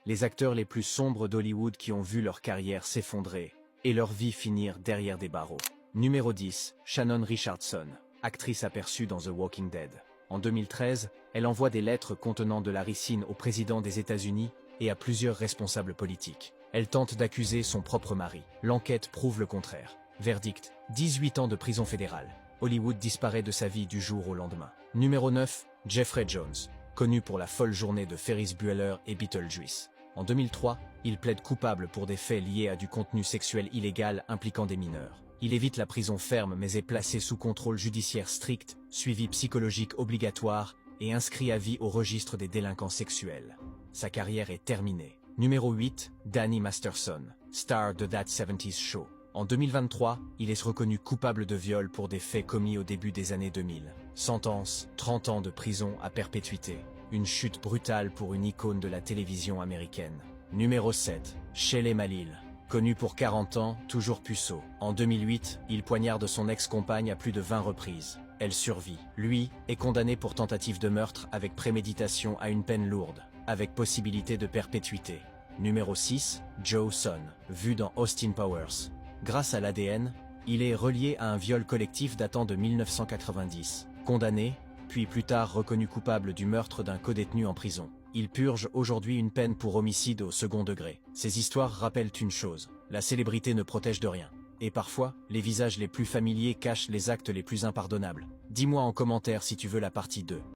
les acteurs les plus sombres d'Hollywood qui ont vu leur carrière s'effondrer et leur vie finir derrière des barreaux. Numéro 10, Shannon Richardson, actrice aperçue dans The Walking Dead. En 2013, elle envoie des lettres contenant de la ricine au président des États-Unis et à plusieurs responsables politiques. Elle tente d'accuser son propre mari. L'enquête prouve le contraire. Verdict, 18 ans de prison fédérale. Hollywood disparaît de sa vie du jour au lendemain. Numéro 9, Jeffrey Jones, connu pour la folle journée de Ferris Bueller et Beetlejuice. En 2003, il plaide coupable pour des faits liés à du contenu sexuel illégal impliquant des mineurs. Il évite la prison ferme mais est placé sous contrôle judiciaire strict, suivi psychologique obligatoire et inscrit à vie au registre des délinquants sexuels. Sa carrière est terminée. Numéro 8, Danny Masterson, star de That 70s Show. En 2023, il est reconnu coupable de viol pour des faits commis au début des années 2000. Sentence, 30 ans de prison à perpétuité. Une chute brutale pour une icône de la télévision américaine. Numéro 7, Shelley Malil. Connu pour 40 ans, toujours puceau. En 2008, il poignarde son ex-compagne à plus de 20 reprises. Elle survit. Lui est condamné pour tentative de meurtre avec préméditation à une peine lourde, avec possibilité de perpétuité. Numéro 6, Joe Son, vu dans Austin Powers. Grâce à l'ADN, il est relié à un viol collectif datant de 1990. Condamné, puis plus tard reconnu coupable du meurtre d'un codétenu en prison. Il purge aujourd'hui une peine pour homicide au second degré. Ces histoires rappellent une chose, la célébrité ne protège de rien. Et parfois, les visages les plus familiers cachent les actes les plus impardonnables. Dis-moi en commentaire si tu veux la partie 2.